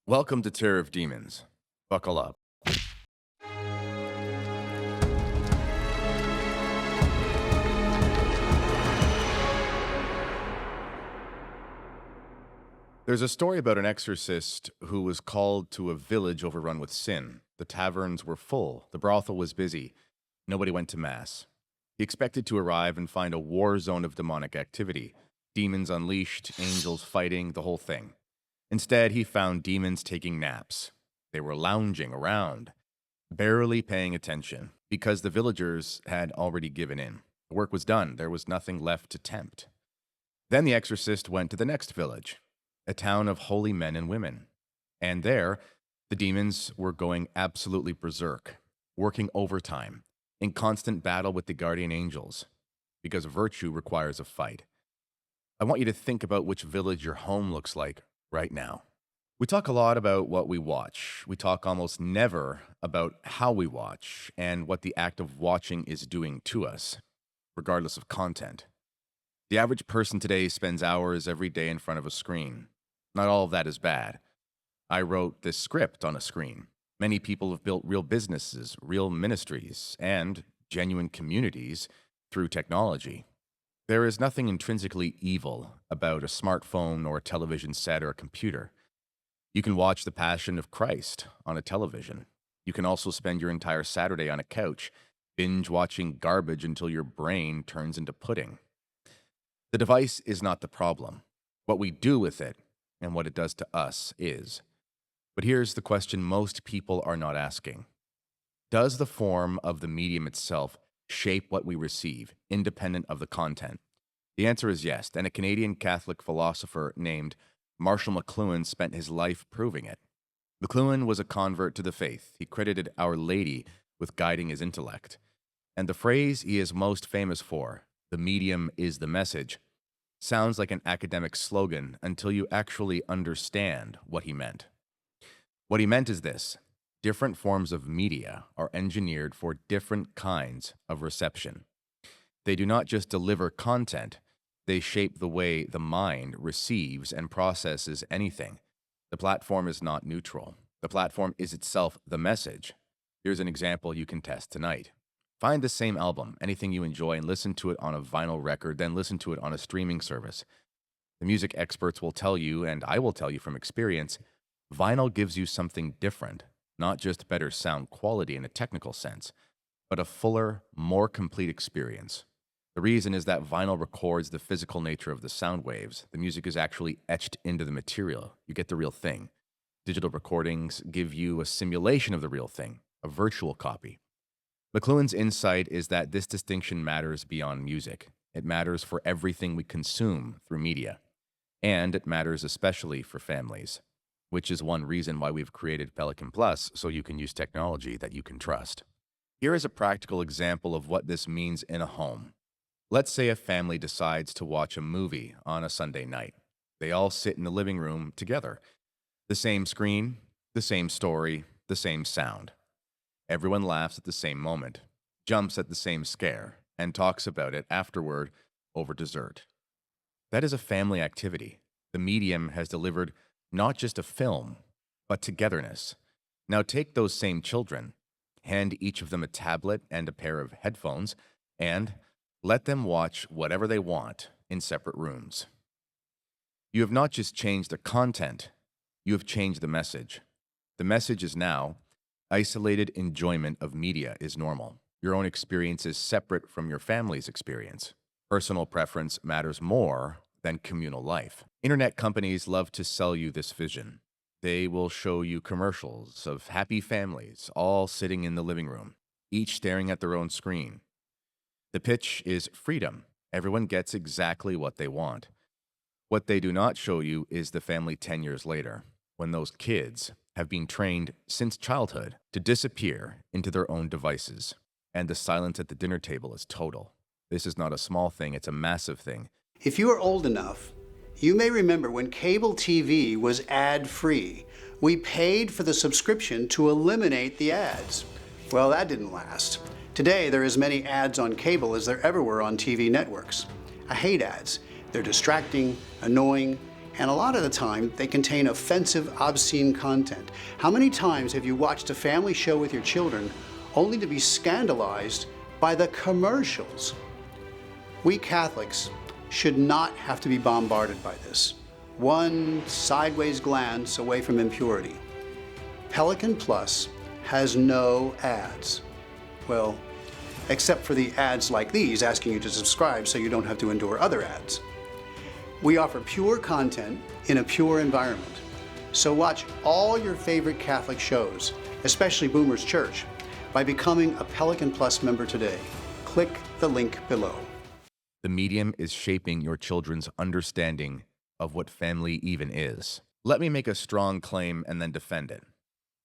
Welcome to Terror of Demons. Buckle up. There's a story about an exorcist who was called to a village overrun with sin. The taverns were full, the brothel was busy, nobody went to mass. He expected to arrive and find a war zone of demonic activity, demons unleashed, angels fighting, the whole thing. Instead, he found demons taking naps. They were lounging around, barely paying attention, because the villagers had already given in. The work was done, there was nothing left to tempt. Then the exorcist went to the next village, a town of holy men and women. And there, the demons were going absolutely berserk, working overtime, in constant battle with the guardian angels, because virtue requires a fight. I want you to think about which village your home looks like right now. We talk a lot about what we watch. We talk almost never about how we watch and what the act of watching is doing to us, regardless of content. The average person today spends hours every day in front of a screen. Not all of that is bad. I wrote this script on a screen. Many people have built real businesses, real ministries, and genuine communities through technology. There is nothing intrinsically evil about a smartphone or a television set or a computer. You can watch The Passion of Christ on a television. You can also spend your entire Saturday on a couch, binge watching garbage until your brain turns into pudding. The device is not the problem. What we do with it and what it does to us is. But here's the question most people are not asking. Does the form of the medium itself shape what we receive, independent of the content? The answer is yes, and a Canadian Catholic philosopher named Marshall McLuhan spent his life proving it. McLuhan was a convert to the faith. He credited Our Lady with guiding his intellect. And the phrase he is most famous for, "the medium is the message," sounds like an academic slogan until you actually understand what he meant. What he meant is this: different forms of media are engineered for different kinds of reception. They do not just deliver content, they shape the way the mind receives and processes anything. The platform is not neutral. The platform is itself the message. Here's an example you can test tonight. Find the same album, anything you enjoy, and listen to it on a vinyl record, then listen to it on a streaming service. The music experts will tell you, and I will tell you from experience, vinyl gives you something different, not just better sound quality in a technical sense, but a fuller, more complete experience. The reason is that vinyl records the physical nature of the sound waves. The music is actually etched into the material. You get the real thing. Digital recordings give you a simulation of the real thing, a virtual copy. McLuhan's insight is that this distinction matters beyond music. It matters for everything we consume through media. And it matters especially for families, which is one reason why we've created Pelican Plus, so you can use technology that you can trust. Here is a practical example of what this means in a home. Let's say a family decides to watch a movie on a Sunday night. They all sit in the living room together. The same screen, the same story, the same sound. Everyone laughs at the same moment, jumps at the same scare, and talks about it afterward over dessert. That is a family activity. The medium has delivered not just a film, but togetherness. Now take those same children, hand each of them a tablet and a pair of headphones, and let them watch whatever they want in separate rooms. You have not just changed the content, you have changed the message. The message is now, isolated enjoyment of media is normal. Your own experience is separate from your family's experience. Personal preference matters more than communal life. Internet companies love to sell you this vision. They will show you commercials of happy families all sitting in the living room, each staring at their own screen. The pitch is freedom. Everyone gets exactly what they want. What they do not show you is the family 10 years later, when those kids have been trained since childhood to disappear into their own devices, and the silence at the dinner table is total. This is not a small thing, it's a massive thing. If you are old enough, you may remember when cable TV was ad-free. We paid for the subscription to eliminate the ads. Well, that didn't last. Today, there are as many ads on cable as there ever were on TV networks. I hate ads. They're distracting, annoying, And a lot of the time, they contain offensive, obscene content. How many times have you watched a family show with your children only to be scandalized by the commercials? We Catholics should not have to be bombarded by this. One sideways glance away from impurity. Pelican Plus has no ads. Well, except for the ads like these asking you to subscribe so you don't have to endure other ads. We offer pure content in a pure environment. So watch all your favorite Catholic shows, especially Boomer's Church, by becoming a Pelican Plus member today. Click the link below. The medium is shaping your children's understanding of what family even is. Let me make a strong claim and then defend it.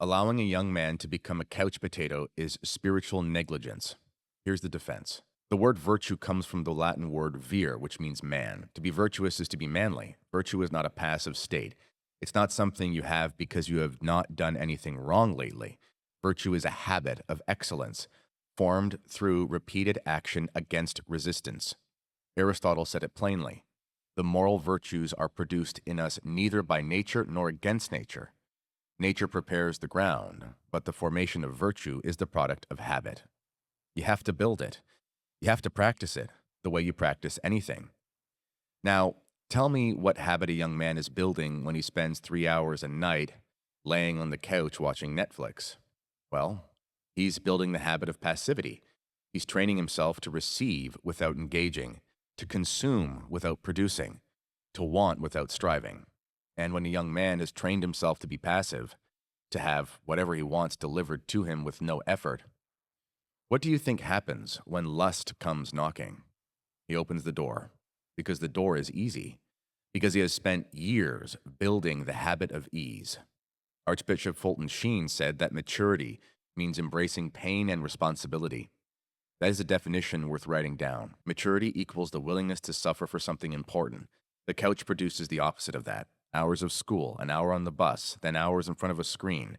Allowing a young man to become a couch potato is spiritual negligence. Here's the defense. The word virtue comes from the Latin word vir, which means man. To be virtuous is to be manly. Virtue is not a passive state. It's not something you have because you have not done anything wrong lately. Virtue is a habit of excellence, formed through repeated action against resistance. Aristotle said it plainly. The moral virtues are produced in us neither by nature nor against nature. Nature prepares the ground, but the formation of virtue is the product of habit. You have to build it. You have to practice it the way you practice anything. Now, tell me what habit a young man is building when he spends 3 hours a night laying on the couch watching Netflix. Well, he's building the habit of passivity. He's training himself to receive without engaging, to consume without producing, to want without striving. And when a young man has trained himself to be passive, to have whatever he wants delivered to him with no effort, what do you think happens when lust comes knocking? He opens the door, because the door is easy, because he has spent years building the habit of ease. Archbishop Fulton Sheen said that maturity means embracing pain and responsibility. That is a definition worth writing down. Maturity equals the willingness to suffer for something important. The couch produces the opposite of that. Hours of school, an hour on the bus, then hours in front of a screen.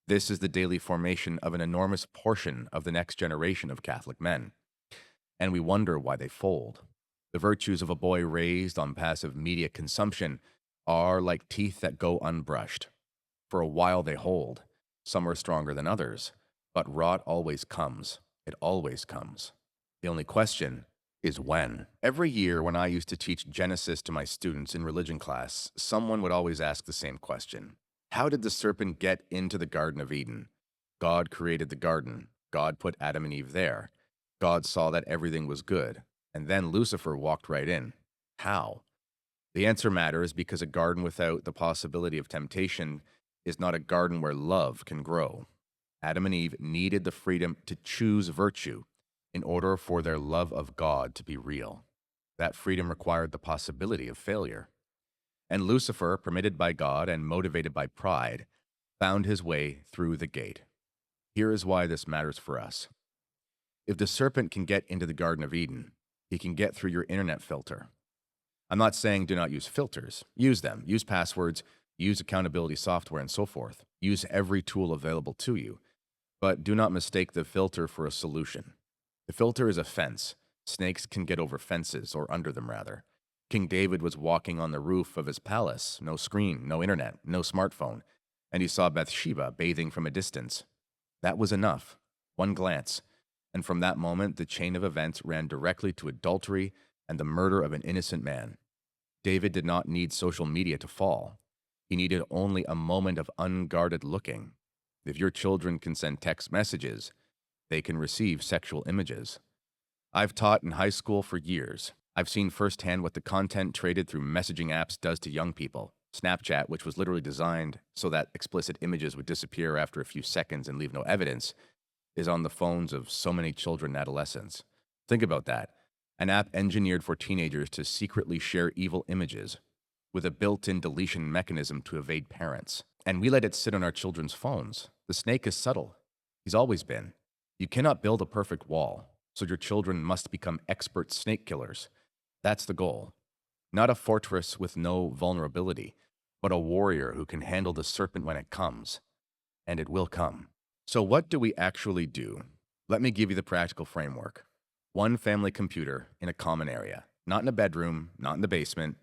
This is the daily formation of an enormous portion of the next generation of Catholic men. And we wonder why they fold. The virtues of a boy raised on passive media consumption are like teeth that go unbrushed. For a while they hold. Some are stronger than others. But rot always comes. It always comes. The only question is when. Every year when I used to teach Genesis to my students in religion class, someone would always ask the same question. How did the serpent get into the Garden of Eden? God created the garden. God put Adam and Eve there. God saw that everything was good. And then Lucifer walked right in. How? The answer matters because a garden without the possibility of temptation is not a garden where love can grow. Adam and Eve needed the freedom to choose virtue in order for their love of God to be real. That freedom required the possibility of failure. And Lucifer, permitted by God and motivated by pride, found his way through the gate. Here is why this matters for us. If the serpent can get into the Garden of Eden, he can get through your internet filter. I'm not saying do not use filters. Use them. Use passwords, use accountability software, and so forth. Use every tool available to you. But do not mistake the filter for a solution. The filter is a fence. Snakes can get over fences, or under them rather. King David was walking on the roof of his palace, no screen, no internet, no smartphone, and he saw Bathsheba bathing from a distance. That was enough. One glance. And from that moment, the chain of events ran directly to adultery and the murder of an innocent man. David did not need social media to fall. He needed only a moment of unguarded looking. If your children can send text messages, they can receive sexual images. I've taught in high school for years. I've seen firsthand what the content traded through messaging apps does to young people. Snapchat, which was literally designed so that explicit images would disappear after a few seconds and leave no evidence, is on the phones of so many children and adolescents. Think about that. An app engineered for teenagers to secretly share evil images with a built-in deletion mechanism to evade parents. And we let it sit on our children's phones. The snake is subtle. He's always been. You cannot build a perfect wall, so your children must become expert snake killers. That's the goal. Not a fortress with no vulnerability, but a warrior who can handle the serpent when it comes. And it will come. So what do we actually do? Let me give you the practical framework. One family computer in a common area. Not in a bedroom, not in the basement.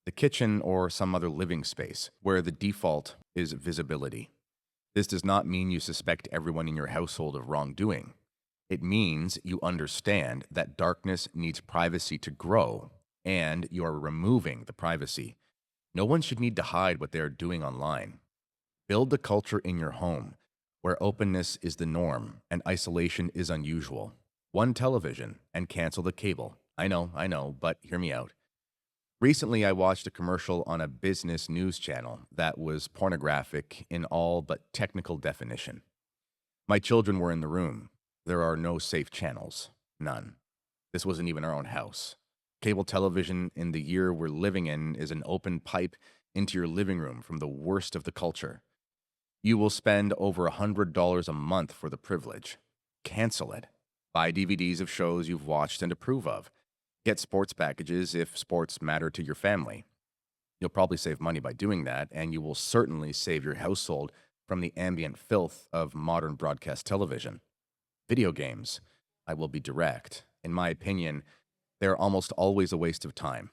the kitchen, or some other living space, where the default is visibility. This does not mean you suspect everyone in your household of wrongdoing. It means you understand that darkness needs privacy to grow, and you are removing the privacy. No one should need to hide what they are doing online. Build the culture in your home where openness is the norm and isolation is unusual. One television and cancel the cable. I know, but hear me out. Recently, I watched a commercial on a business news channel that was pornographic in all but technical definition. My children were in the room. There are no safe channels. None. This wasn't even our own house. Cable television in the year we're living in is an open pipe into your living room from the worst of the culture. You will spend over $100 a month for the privilege. Cancel it. Buy DVDs of shows you've watched and approve of. Get sports packages if sports matter to your family. You'll probably save money by doing that, and you will certainly save your household from the ambient filth of modern broadcast television. Video games. I will be direct. In my opinion, they're almost always a waste of time.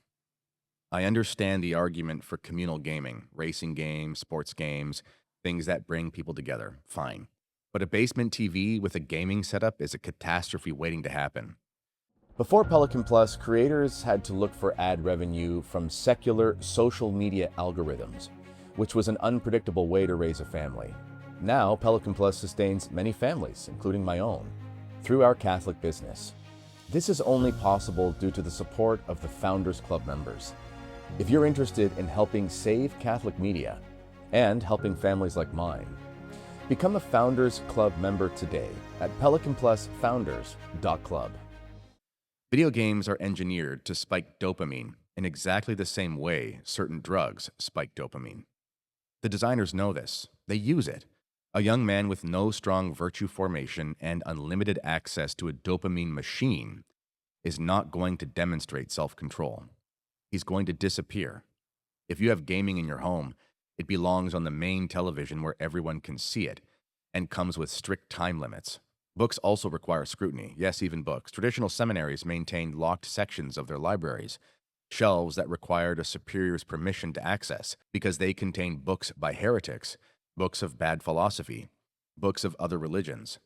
I understand the argument for communal gaming, racing games, sports games, things that bring people together. Fine. But a basement TV with a gaming setup is a catastrophe waiting to happen. Before Pelican Plus, creators had to look for ad revenue from secular social media algorithms, which was an unpredictable way to raise a family. Now, Pelican Plus sustains many families, including my own, through our Catholic business. This is only possible due to the support of the Founders Club members. If you're interested in helping save Catholic media and helping families like mine, become a Founders Club member today at pelicanplusfounders.club. Video games are engineered to spike dopamine in exactly the same way certain drugs spike dopamine. The designers know this. They use it. A young man with no strong virtue formation and unlimited access to a dopamine machine is not going to demonstrate self-control. He's going to disappear. If you have gaming in your home, it belongs on the main television where everyone can see it and comes with strict time limits. Books also require scrutiny. Yes, even books. Traditional seminaries maintained locked sections of their libraries, shelves that required a superior's permission to access because they contained books by heretics, books of bad philosophy, books of other religions.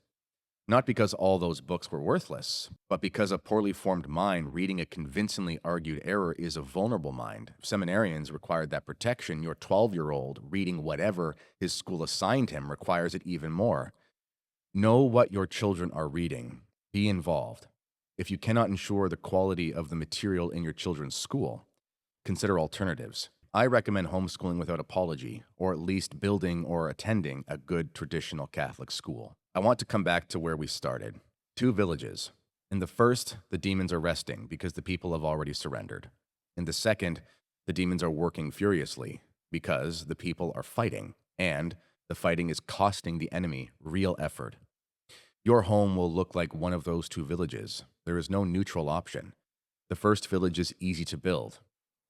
Not because all those books were worthless, but because a poorly formed mind reading a convincingly argued error is a vulnerable mind. If seminarians required that protection, your 12-year-old reading whatever his school assigned him requires it even more. Know what your children are reading. Be involved. If you cannot ensure the quality of the material in your children's school, consider alternatives. I recommend homeschooling without apology, or at least building or attending a good traditional Catholic school. I want to come back to where we started. 2 villages. In the first, the demons are resting because the people have already surrendered. In the second, the demons are working furiously because the people are fighting, and the fighting is costing the enemy real effort. Your home will look like one of those 2 villages. There is no neutral option. The first village is easy to build.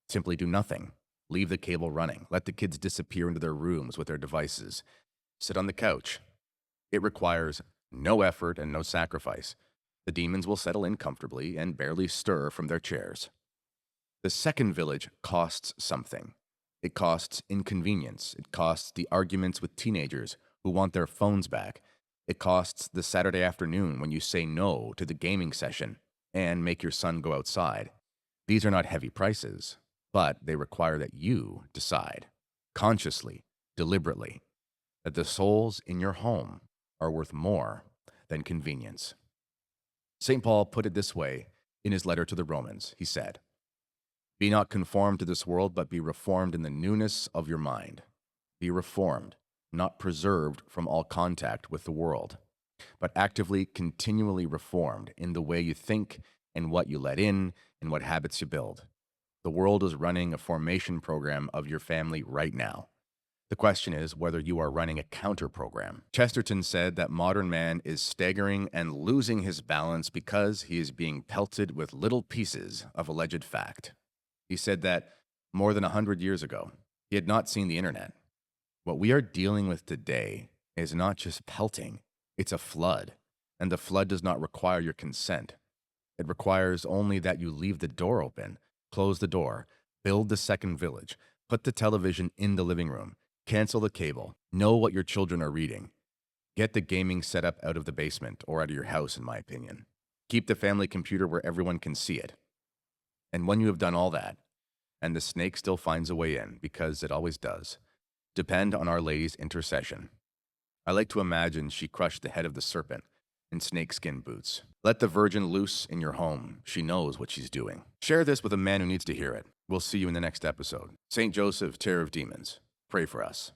Simply do nothing. Leave the cable running. Let the kids disappear into their rooms with their devices. Sit on the couch. It requires no effort and no sacrifice. The demons will settle in comfortably and barely stir from their chairs. The second village costs something. It costs inconvenience. It costs the arguments with teenagers who want their phones back. It costs the Saturday afternoon when you say no to the gaming session and make your son go outside. These are not heavy prices, but they require that you decide, consciously, deliberately, that the souls in your home are worth more than convenience. St. Paul put it this way in his letter to the Romans. He said, "Be not conformed to this world, but be reformed in the newness of your mind." Be reformed, not preserved from all contact with the world, but actively, continually reformed in the way you think and what you let in and what habits you build. The world is running a formation program of your family right now. The question is whether you are running a counter program. Chesterton said that modern man is staggering and losing his balance because he is being pelted with little pieces of alleged fact. He said that more than 100 years ago. He had not seen the internet. What we are dealing with today is not just pelting, it's a flood. And the flood does not require your consent. It requires only that you leave the door open, close the door, Build the second village. Put the television in the living room. Cancel the cable. Know what your children are reading. Get the gaming setup out of the basement or out of your house, in my opinion. Keep the family computer where everyone can see it. And when you have done all that, and the snake still finds a way in, because it always does, depend on Our Lady's intercession. I like to imagine she crushed the head of the serpent in snakeskin boots. Let the Virgin loose in your home. She knows what she's doing. Share this with a man who needs to hear it. We'll see you in the next episode. St. Joseph, Terror of Demons, pray for us.